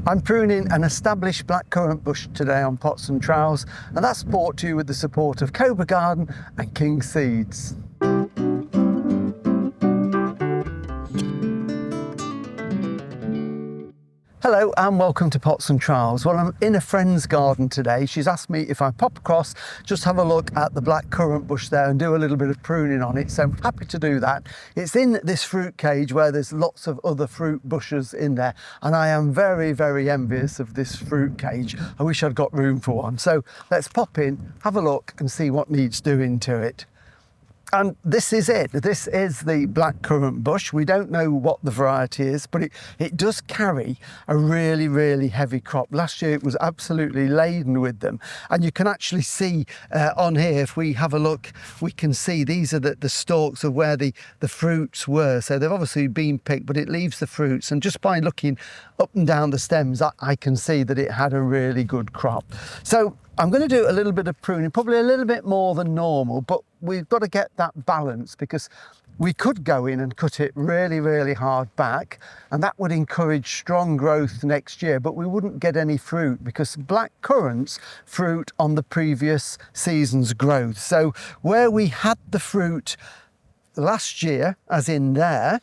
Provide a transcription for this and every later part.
I'm pruning an established blackcurrant bush today on Pots and Trowels, and that's brought to you with the support of Cobra Garden and King Seeds. Hello and welcome to Pots and Trowels. Well, I'm in a friend's garden today. She's asked me if I pop across, just have a look at the blackcurrant bush there and do a little bit of pruning on it. So I'm happy to do that. It's in this fruit cage where there's lots of other fruit bushes in there. And I am very, very envious of this fruit cage. I wish I'd got room for one. So let's pop in, have a look and see what needs doing to it. And this is it. This is the blackcurrant bush. We don't know what the variety is, but it does carry a really, really heavy crop. Last year it was absolutely laden with them. And you can actually see on here, if we have a look, we can see these are the stalks of where the fruits were. So they've obviously been picked, but it leaves the fruits. And just by looking up and down the stems, I can see that it had a really good crop. So I'm going to do a little bit of pruning, probably a little bit more than normal, but we've got to get that balance because we could go in and cut it really, really hard back, and that would encourage strong growth next year, but we wouldn't get any fruit because blackcurrants fruit on the previous season's growth. So where we had the fruit last year, as in there,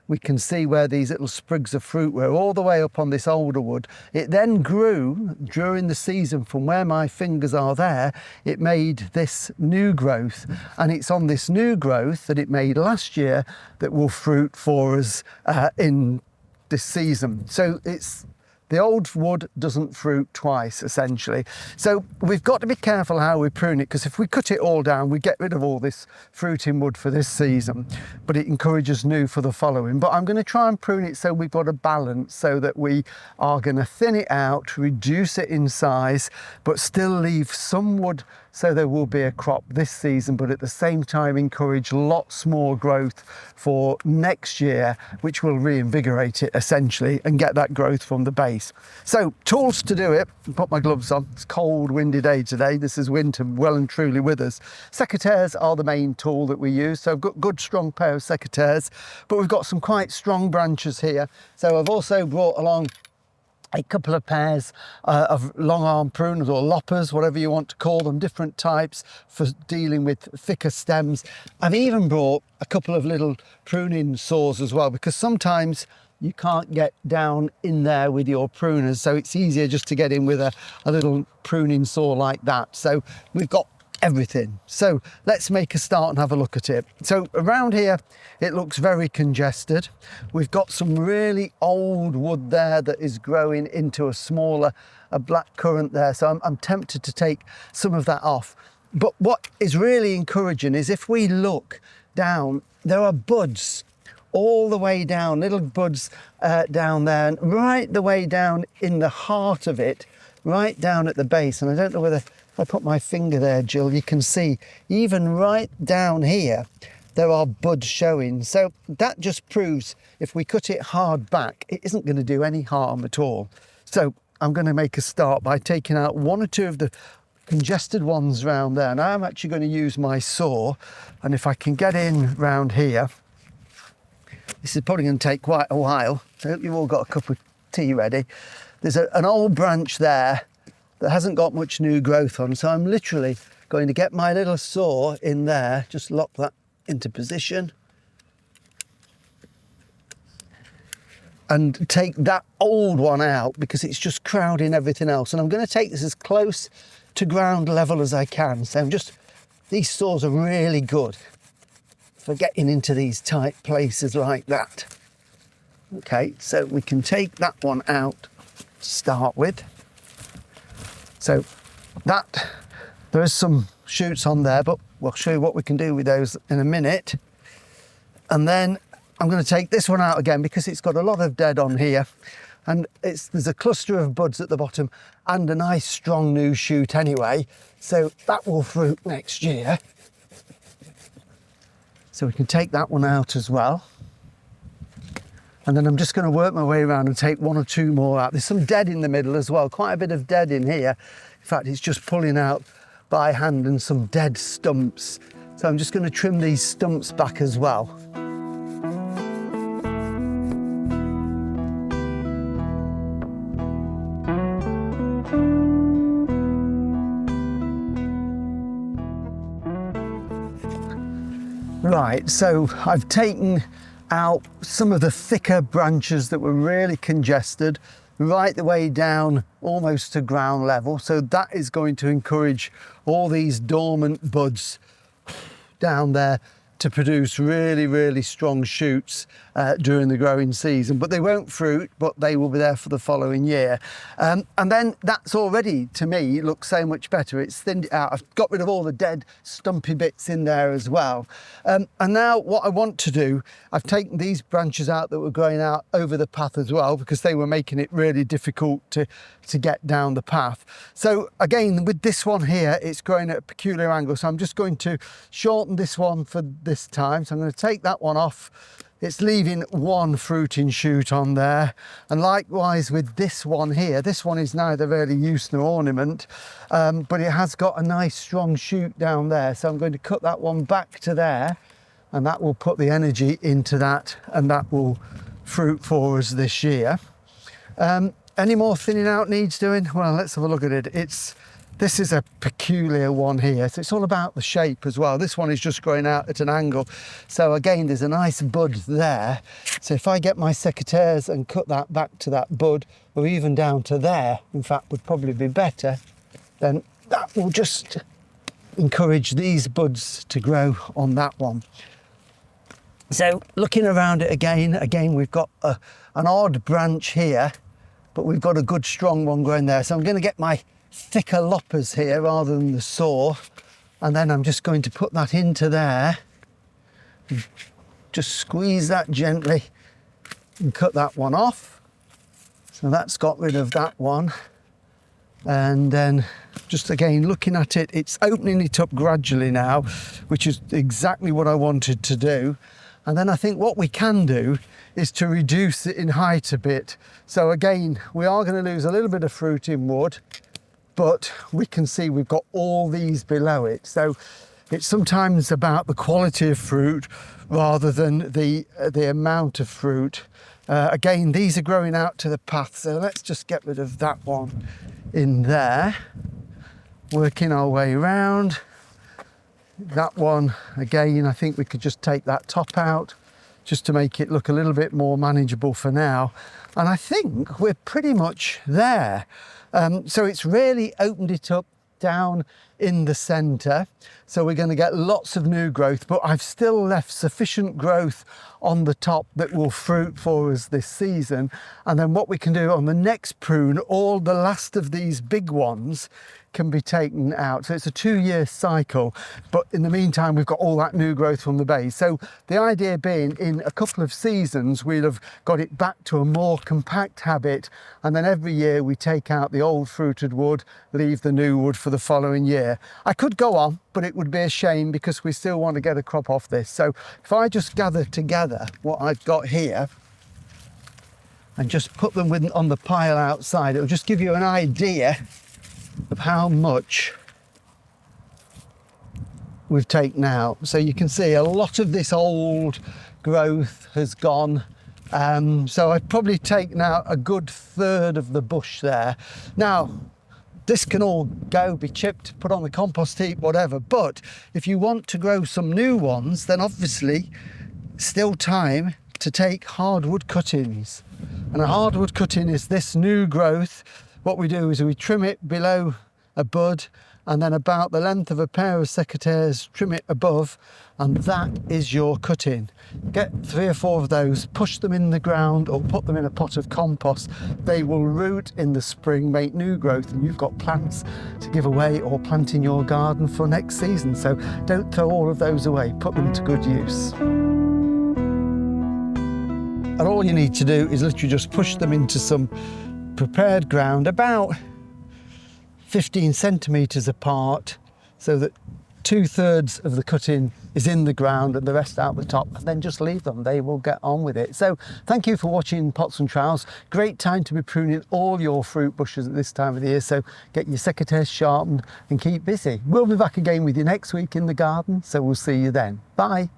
we can see where these little sprigs of fruit were all the way up on this older wood. It then grew during the season from where my fingers are there. It made this new growth, and it's on this new growth that it made last year that will fruit for us in this season. So the old wood doesn't fruit twice, essentially. So we've got to be careful how we prune it, because if we cut it all down, we get rid of all this fruiting wood for this season, but it encourages new for the following. But I'm going to try and prune it so we've got a balance, so that we are going to thin it out, reduce it in size, but still leave some wood so there will be a crop this season, but at the same time encourage lots more growth for next year, which will reinvigorate it essentially and get that growth from the base. So tools to do it, put my gloves on. It's a cold, windy day today. This is winter well and truly with us. Secateurs are the main tool that we use. So I've got a good strong pair of secateurs, but we've got some quite strong branches here. So I've also brought along a couple of pairs of long arm pruners or loppers, whatever you want to call them, different types for dealing with thicker stems. I've even brought a couple of little pruning saws as well, because sometimes you can't get down in there with your pruners, so it's easier just to get in with a little pruning saw like that. So we've got everything. So let's make a start and have a look at it. So around here it looks very congested. We've got some really old wood there that is growing into a smaller blackcurrant there, so I'm tempted to take some of that off. But what is really encouraging is if we look down, there are buds all the way down, little buds down there, and right the way down in the heart of it, right down at the base. And I don't know whether if I put my finger there, Jill, you can see even right down here there are buds showing. So that just proves if we cut it hard back, it isn't going to do any harm at all. So I'm going to make a start by taking out one or two of the congested ones around there, and I'm actually going to use my saw, and if I can get in round here, this is probably going to take quite a while, so I hope you've all got a cup of tea ready. There's an old branch there that hasn't got much new growth on, so I'm literally going to get my little saw in there, just lock that into position, and take that old one out because it's just crowding everything else. And I'm going to take this as close to ground level as I can. So these saws are really good for getting into these tight places like that. Okay, so we can take that one out to start with. So that, there is some shoots on there, but we'll show you what we can do with those in a minute. And then I'm going to take this one out again because it's got a lot of dead on here, and there's a cluster of buds at the bottom and a nice strong new shoot anyway, so that will fruit next year. So we can take that one out as well. And then I'm just going to work my way around and take one or two more out. There's some dead in the middle as well, quite a bit of dead in here. In fact, it's just pulling out by hand and some dead stumps. So I'm just going to trim these stumps back as well. Right, so I've taken out some of the thicker branches that were really congested right the way down almost to ground level. So that is going to encourage all these dormant buds down there to produce really, really strong shoots during the growing season. But they won't fruit, but they will be there for the following year. And then that's already, to me, looks so much better. It's thinned it out. I've got rid of all the dead stumpy bits in there as well. And now what I want to do, I've taken these branches out that were growing out over the path as well, because they were making it really difficult to get down the path. So again, with this one here, it's growing at a peculiar angle. So I'm just going to shorten this one for this time. So I'm going to take that one off. It's leaving one fruiting shoot on there. And likewise with this one here, this one is neither really use nor ornament, but it has got a nice strong shoot down there. So I'm going to cut that one back to there, and that will put the energy into that, and that will fruit for us this year. Any more thinning out needs doing? Well, let's have a look at it. This is a peculiar one here. So it's all about the shape as well. This one is just growing out at an angle. So again, there's a nice bud there. So if I get my secateurs and cut that back to that bud, or even down to there, in fact, would probably be better, then that will just encourage these buds to grow on that one. So looking around it again, we've got an odd branch here, but we've got a good strong one growing there. So I'm going to get my thicker loppers here rather than the saw, and then I'm just going to put that into there, just squeeze that gently and cut that one off. So that's got rid of that one. And then just again looking at it, it's opening it up gradually now, which is exactly what I wanted to do. And then I think what we can do is to reduce it in height a bit. So again, we are going to lose a little bit of fruit in wood, but we can see we've got all these below it. So it's sometimes about the quality of fruit rather than the amount of fruit. Again, these are growing out to the path. So let's just get rid of that one in there. Working our way around. That one, again, I think we could just take that top out just to make it look a little bit more manageable for now. And I think we're pretty much there. So it's really opened it up down in the centre. So we're going to get lots of new growth, but I've still left sufficient growth on the top that will fruit for us this season. And then what we can do on the next prune, all the last of these big ones can be taken out. So it's a 2-year cycle, but in the meantime, we've got all that new growth from the base. So the idea being in a couple of seasons, we'll have got it back to a more compact habit. And then every year we take out the old fruited wood, leave the new wood for the following year. I could go on, but it would be a shame because we still want to get a crop off this. So if I just gather together what I've got here and just put them on the pile outside, it'll just give you an idea of how much we've taken out. So you can see a lot of this old growth has gone. So I've probably taken out a good third of the bush there. Now, this can all go, be chipped, put on the compost heap, whatever. But if you want to grow some new ones, then obviously still time to take hardwood cuttings. And a hardwood cutting is this new growth. What we do is we trim it below a bud, and then about the length of a pair of secateurs, trim it above, and that is your cutting. Get 3 or 4 of those, push them in the ground or put them in a pot of compost. They will root in the spring, make new growth, and you've got plants to give away or plant in your garden for next season. So don't throw all of those away, put them to good use. And all you need to do is literally just push them into some prepared ground about 15 centimetres apart, so that 2/3 of the cutting is in the ground and the rest out the top, and then just leave them. They will get on with it. So thank you for watching Pots and Trowels. Great time to be pruning all your fruit bushes at this time of the year, so get your secateurs sharpened and keep busy. We'll be back again with you next week in the garden, so we'll see you then. Bye.